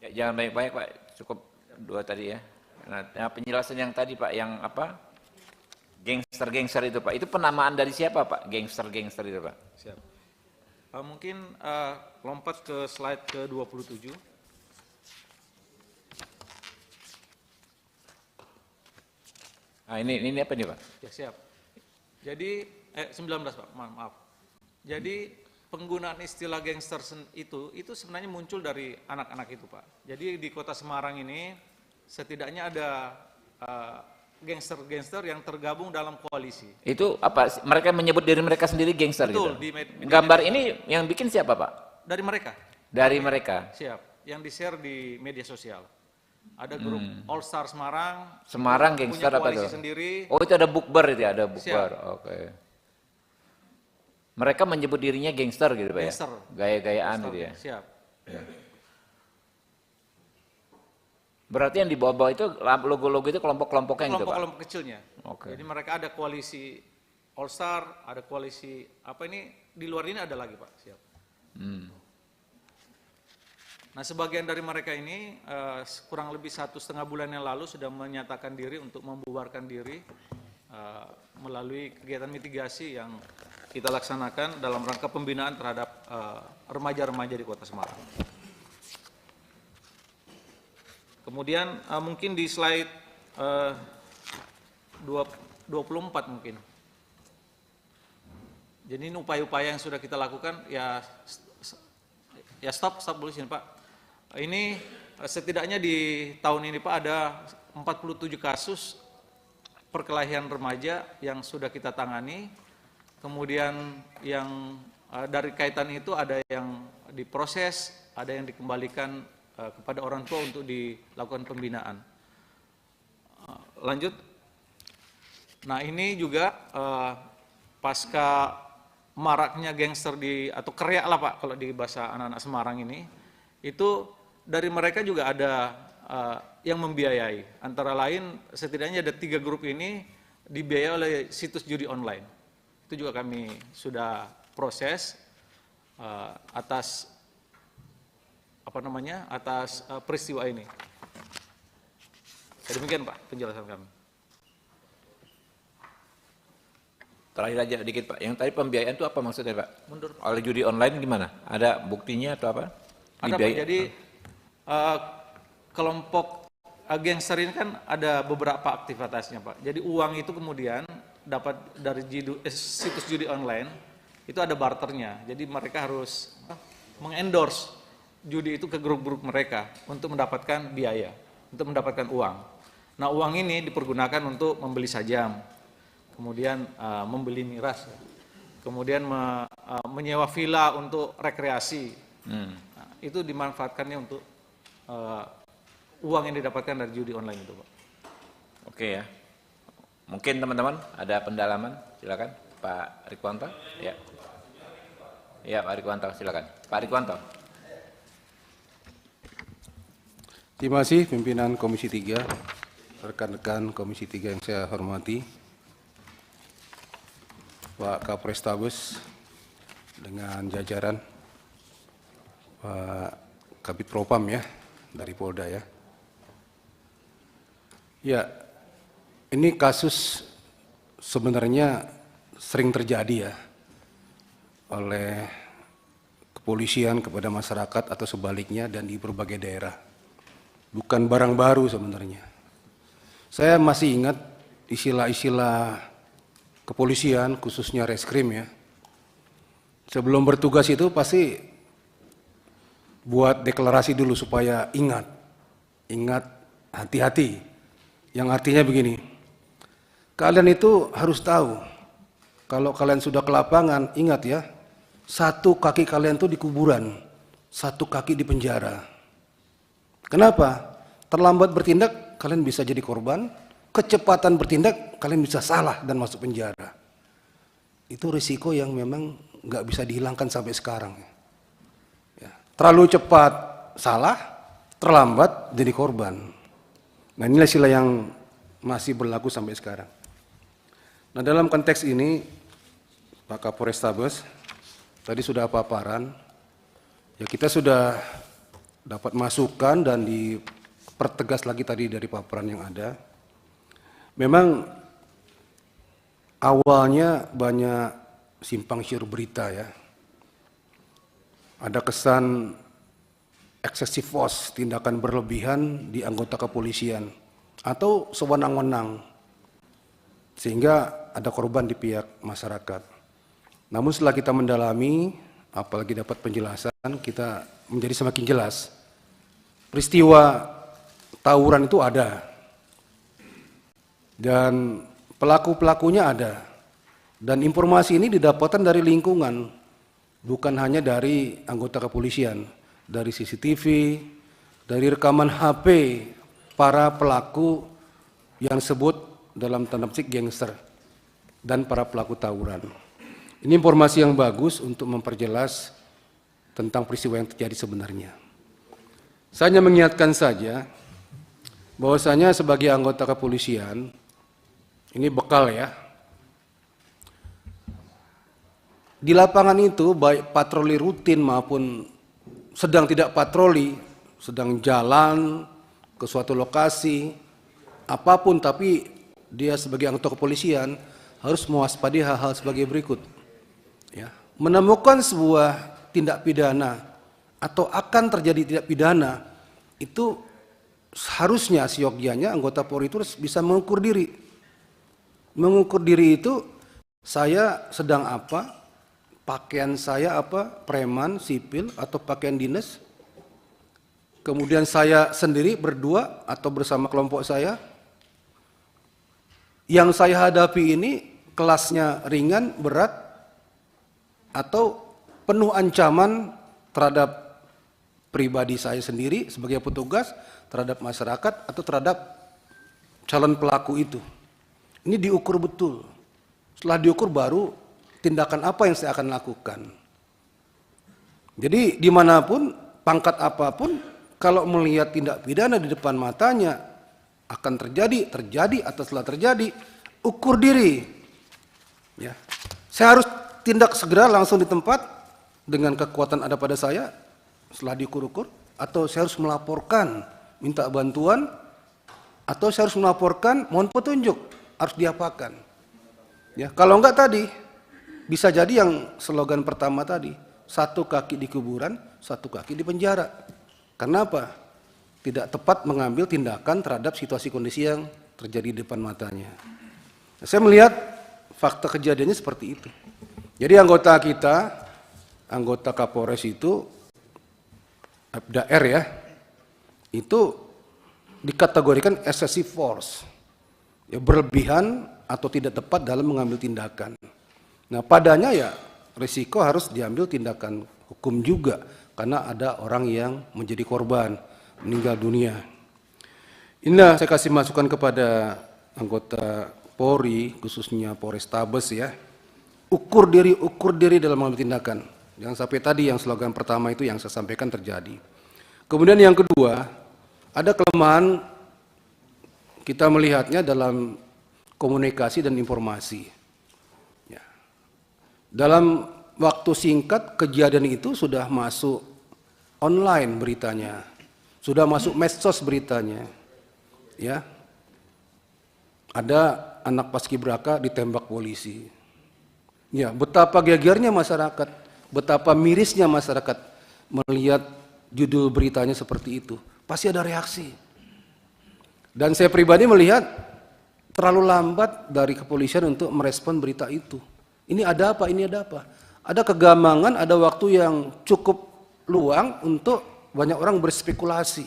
Ya, jangan banyak-banyak Pak, cukup 2 tadi ya. Nah, penjelasan yang tadi Pak, yang apa? Gangster-gangster itu Pak, itu penamaan dari siapa Pak? Gangster-gangster itu Pak? Siap. Mungkin lompat ke slide ke 27. Nah, ini apa nih Pak? Ya, siap. Jadi 19 Pak, maaf. Jadi penggunaan istilah gangster itu sebenarnya muncul dari anak-anak itu Pak. Jadi di Kota Semarang ini setidaknya ada gangster-gangster yang tergabung dalam koalisi. Itu apa? Mereka menyebut diri mereka sendiri gangster. Betul, gitu. di Gambar media ini yang bikin siapa Pak? dari mereka. Dari mereka. Siap. Yang di-share di media sosial. Ada grup All Star Semarang. Semarang gangster punya apa koalisi tuh? sendiri. Oh, itu ada bukber itu ya, ada bukber. Siap. Oke. Mereka menyebut dirinya gangster gitu Pak Gangster. ya? Gaya-gayaan gitu ya. Siap. Ya. Berarti yang di bawah-bawah itu logo-logo itu kelompok-kelompoknya gitu Pak? Kelompok-kelompok kecilnya. Oke. Jadi mereka ada koalisi All Star, ada koalisi apa ini, di luar ini ada lagi Pak. Siap. Nah, sebagian dari mereka ini kurang lebih 1,5 bulan yang lalu sudah menyatakan diri untuk membubarkan diri melalui kegiatan mitigasi yang kita laksanakan dalam rangka pembinaan terhadap remaja-remaja di Kota Semarang. Kemudian mungkin di slide 24 mungkin. Jadi ini upaya-upaya yang sudah kita lakukan, ya stop dulu sini Pak. Ini setidaknya di tahun ini Pak ada 47 kasus perkelahian remaja yang sudah kita tangani. Kemudian yang dari kaitan itu ada yang diproses, ada yang dikembalikan kepada orang tua untuk dilakukan pembinaan. Lanjut. Nah, ini juga pasca maraknya gangster atau keriak lah Pak kalau di bahasa anak-anak Semarang ini, itu dari mereka juga ada yang membiayai. Antara lain setidaknya ada 3 grup ini dibiayai oleh situs judi online. Itu juga kami sudah proses atas peristiwa ini. Demikian Pak penjelasan kami. Terakhir aja dikit Pak, yang tadi pembiayaan itu apa maksudnya Pak? Mundur. Oleh judi online gimana? Ada buktinya atau apa? Ada Pak, jadi kelompok gangster ini kan ada beberapa aktivitasnya Pak. Jadi uang itu kemudian dapat dari situs judi online, itu ada barternya. Jadi mereka harus mengendorse judi itu ke grup-grup mereka untuk mendapatkan biaya, untuk mendapatkan uang. Nah, uang ini dipergunakan untuk membeli sajam, kemudian membeli miras, kemudian menyewa villa untuk rekreasi. Nah, itu dimanfaatkannya untuk uang yang didapatkan dari judi online itu Pak. Oke ya. Mungkin teman-teman ada pendalaman, silakan Pak Rikwanto. Ya. Ya Pak Rikwanto, silakan. Pak Rikwanto. Terima kasih pimpinan Komisi 3, rekan-rekan Komisi 3 yang saya hormati, Pak Kapolrestabes dengan jajaran, Pak Kabid Propam ya, dari Polda ya. Ya, ini kasus sebenarnya sering terjadi ya oleh kepolisian kepada masyarakat atau sebaliknya dan di berbagai daerah. Bukan barang baru sebenarnya. Saya masih ingat istilah-istilah kepolisian, khususnya reskrim ya. Sebelum bertugas itu pasti buat deklarasi dulu supaya ingat, hati-hati. Yang artinya begini, kalian itu harus tahu, kalau kalian sudah ke lapangan, ingat ya, 1 kaki kalian itu di kuburan, 1 kaki di penjara. Kenapa? Terlambat bertindak, kalian bisa jadi korban. Kecepatan bertindak, kalian bisa salah dan masuk penjara. Itu risiko yang memang nggak bisa dihilangkan sampai sekarang. Ya. Terlalu cepat salah, terlambat jadi korban. Nah, inilah istilah yang masih berlaku sampai sekarang. Nah, dalam konteks ini, Pak Kapolrestabes, tadi sudah paparan, ya kita sudah dapat masukan dan dipertegas lagi tadi dari paparan yang ada. Memang awalnya banyak simpang siur berita ya. Ada kesan excessive force, tindakan berlebihan di anggota kepolisian atau sewenang-wenang sehingga ada korban di pihak masyarakat. Namun setelah kita mendalami, apalagi dapat penjelasan, kita menjadi semakin jelas. Peristiwa tawuran itu ada. Dan pelaku-pelakunya ada. Dan informasi ini didapatkan dari lingkungan, bukan hanya dari anggota kepolisian, dari CCTV, dari rekaman HP para pelaku yang disebut dalam tanda petik gangster dan para pelaku tawuran. Ini informasi yang bagus untuk memperjelas tentang peristiwa yang terjadi sebenarnya. Saya hanya mengingatkan saja bahwasanya sebagai anggota kepolisian, ini bekal ya, di lapangan itu baik patroli rutin maupun sedang tidak patroli, sedang jalan ke suatu lokasi, apapun, tapi dia sebagai anggota kepolisian harus mewaspadai hal-hal sebagai berikut. Ya, menemukan sebuah tindak pidana atau akan terjadi tindak pidana, itu seharusnya seyogyanya anggota Polri itu bisa mengukur diri. Mengukur diri itu, saya sedang apa, pakaian saya apa, preman, sipil, atau pakaian dinas. Kemudian saya sendiri berdua atau bersama kelompok saya. Yang saya hadapi ini kelasnya ringan, berat, atau penuh ancaman terhadap pribadi saya sendiri sebagai petugas, terhadap masyarakat, atau terhadap calon pelaku itu. Ini diukur betul. Setelah diukur baru tindakan apa yang saya akan lakukan. Jadi dimanapun, pangkat apapun, kalau melihat tindak pidana di depan matanya, akan terjadi atau setelah terjadi, ukur diri. Ya. Saya harus tindak segera langsung di tempat dengan kekuatan ada pada saya setelah diukur-ukur, atau saya harus melaporkan, minta bantuan, atau saya harus melaporkan, mohon petunjuk, harus diapakan. Ya, kalau enggak tadi, bisa jadi yang slogan pertama tadi, satu kaki di kuburan, satu kaki di penjara. Karena apa? Tidak tepat mengambil tindakan terhadap situasi kondisi yang terjadi di depan matanya. Saya melihat fakta kejadiannya seperti itu. Jadi anggota kita, anggota Kapolres itu, Abda R ya, itu dikategorikan excessive force, ya, berlebihan atau tidak tepat dalam mengambil tindakan. Nah padanya ya risiko harus diambil tindakan hukum juga, karena ada orang yang menjadi korban, meninggal dunia. Ini saya kasih masukan kepada anggota Polri, khususnya Polrestabes ya. Ukur diri dalam mengambil tindakan. Jangan sampai tadi yang slogan pertama itu yang saya sampaikan terjadi. Kemudian yang kedua, ada kelemahan kita melihatnya dalam komunikasi dan informasi. Ya. Dalam waktu singkat kejadian itu sudah masuk online beritanya. Sudah masuk medsos beritanya, ya. Ada anak paskibraka ditembak polisi. Ya, betapa gegernya masyarakat, betapa mirisnya masyarakat melihat judul beritanya seperti itu. Pasti ada reaksi. Dan saya pribadi melihat terlalu lambat dari kepolisian untuk merespon berita itu. Ini ada apa? Ini ada apa? Ada kegamangan, ada waktu yang cukup luang untuk banyak orang berspekulasi.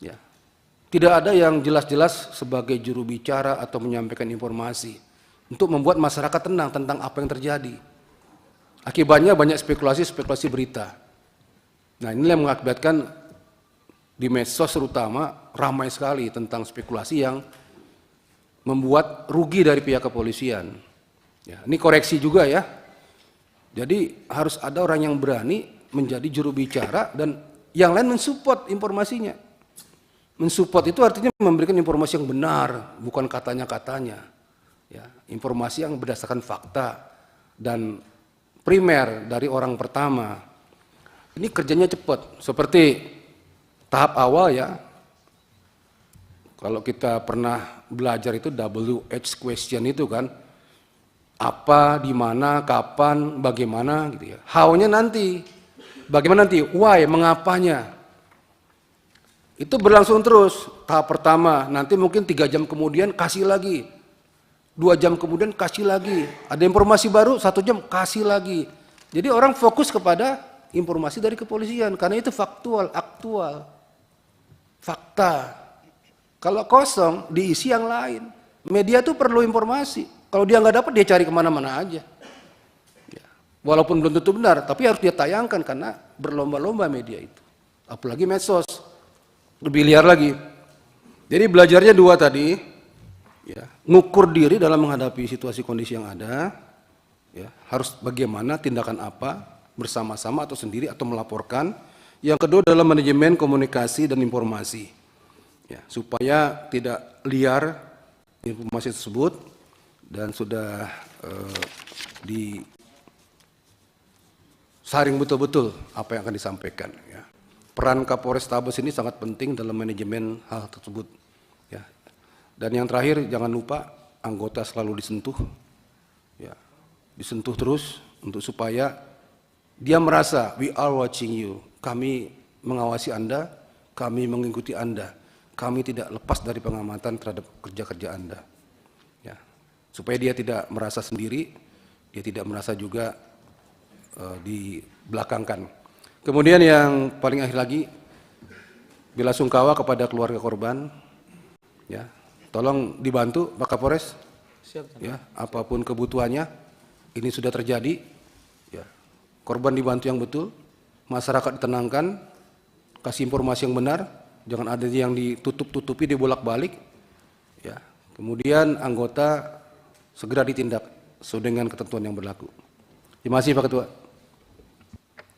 Ya. Tidak ada yang jelas-jelas sebagai juru bicara atau menyampaikan informasi untuk membuat masyarakat tenang tentang apa yang terjadi. Akibatnya banyak spekulasi berita. Nah, inilah yang mengakibatkan di medsos terutama ramai sekali tentang spekulasi yang membuat rugi dari pihak kepolisian. Ya, ini koreksi juga ya. Jadi harus ada orang yang berani menjadi juru bicara dan yang lain mensupport informasinya. Mensupport itu artinya memberikan informasi yang benar, bukan katanya-katanya. Ya, informasi yang berdasarkan fakta dan primer dari orang pertama. Ini kerjanya cepat, seperti tahap awal ya. Kalau kita pernah belajar itu WH question itu kan, apa, di mana, kapan, bagaimana gitu ya. How-nya nanti, bagaimana nanti, why, mengapanya. Itu berlangsung terus. Tahap pertama, nanti mungkin 3 jam kemudian kasih lagi. 2 jam kemudian kasih lagi. Ada informasi baru, 1 jam kasih lagi. Jadi orang fokus kepada informasi dari kepolisian, karena itu faktual, aktual, fakta. Kalau kosong, diisi yang lain. Media itu perlu informasi. Kalau dia nggak dapat, dia cari kemana-mana aja. Ya. Walaupun belum tentu benar, tapi harus dia tayangkan karena berlomba-lomba media itu. Apalagi medsos, lebih liar lagi. Jadi belajarnya 2 tadi, ya, ngukur diri dalam menghadapi situasi kondisi yang ada, ya, harus bagaimana, tindakan apa, bersama-sama atau sendiri atau melaporkan. Yang kedua dalam manajemen komunikasi dan informasi. Ya, supaya tidak liar informasi tersebut dan sudah disaring betul-betul apa yang akan disampaikan. Ya. Peran Kapolres Tabes ini sangat penting dalam manajemen hal tersebut. Ya. Dan yang terakhir jangan lupa anggota selalu disentuh, ya, disentuh terus untuk supaya dia merasa we are watching you, kami mengawasi Anda, kami mengikuti Anda. Kami tidak lepas dari pengamatan terhadap kerja-kerja Anda. Ya. Supaya dia tidak merasa sendiri, dia tidak merasa juga dibelakangkan. Kemudian yang paling akhir lagi, bela sungkawa kepada keluarga korban. Ya. Tolong dibantu Pak Kapolres. Siap. Ya, apapun kebutuhannya, ini sudah terjadi. Ya. Korban dibantu yang betul, masyarakat ditenangkan, kasih informasi yang benar. Jangan ada yang ditutup-tutupi, dibolak-balik. Ya. Kemudian anggota segera ditindak sesuai dengan ketentuan yang berlaku. Terima kasih Pak Ketua.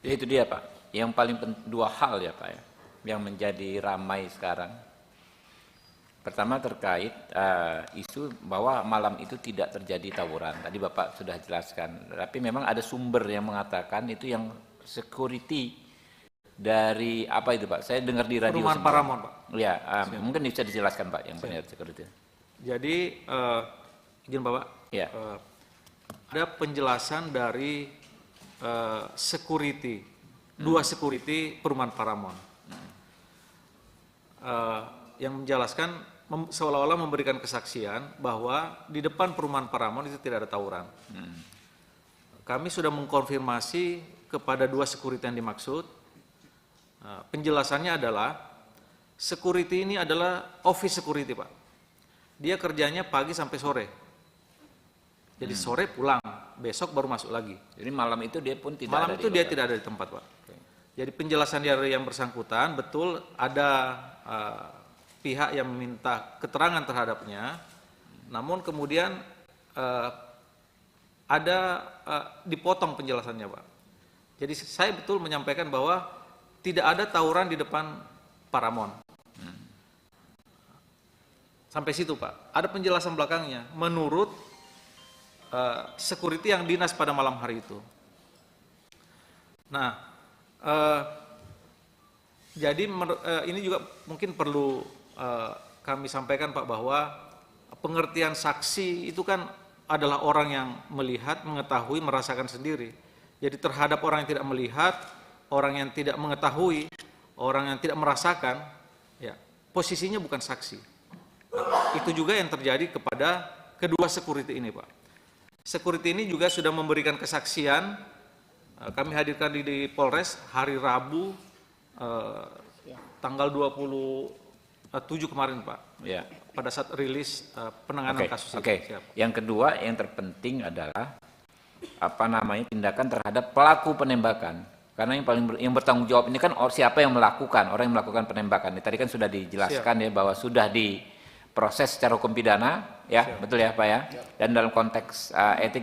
Ya, itu dia Pak. Yang paling 2 hal ya Pak ya, yang menjadi ramai sekarang. Pertama terkait isu bahwa malam itu tidak terjadi tawuran. Tadi Bapak sudah jelaskan. Tapi memang ada sumber yang mengatakan itu yang security dari apa itu Pak? Saya dengar di radio. Perumahan Paramount Pak. Ya, mungkin bisa dijelaskan Pak yang benar security. Jadi izin Bapak, Ya. ada penjelasan dari security, 2 security Perumahan Paramount, yang menjelaskan seolah-olah memberikan kesaksian bahwa di depan Perumahan Paramount itu tidak ada tawuran. Kami sudah mengkonfirmasi kepada 2 security yang dimaksud. Penjelasannya adalah security ini adalah office security Pak. Dia kerjanya pagi sampai sore. Jadi sore pulang, besok baru masuk lagi. Jadi malam itu dia pun tidak Malam ada itu di dia lokasi. tidak ada di tempat Pak. Jadi penjelasan dari yang bersangkutan betul ada pihak yang meminta keterangan terhadapnya, namun kemudian ada dipotong penjelasannya Pak. Jadi saya betul menyampaikan bahwa tidak ada tawuran di depan Paramount. Sampai situ Pak. Ada penjelasan belakangnya. Menurut security yang dinas pada malam hari itu. Nah, jadi ini juga mungkin perlu kami sampaikan Pak, bahwa pengertian saksi itu kan adalah orang yang melihat, mengetahui, merasakan sendiri. Jadi terhadap orang yang tidak melihat, orang yang tidak mengetahui, orang yang tidak merasakan, ya, posisinya bukan saksi. Nah, itu juga yang terjadi kepada kedua security ini Pak. Security ini juga sudah memberikan kesaksian, kami hadirkan di Polres hari Rabu tanggal 27 kemarin Pak. Ya. Pada saat rilis penanganan kasus ini. Siap. Yang kedua yang terpenting adalah tindakan terhadap pelaku penembakan. Karena yang bertanggung jawab ini kan siapa yang melakukan, orang yang melakukan penembakan. Tadi kan sudah dijelaskan ya bahwa sudah diproses secara hukum pidana, ya. Betul ya Pak ya. Dan dalam konteks etik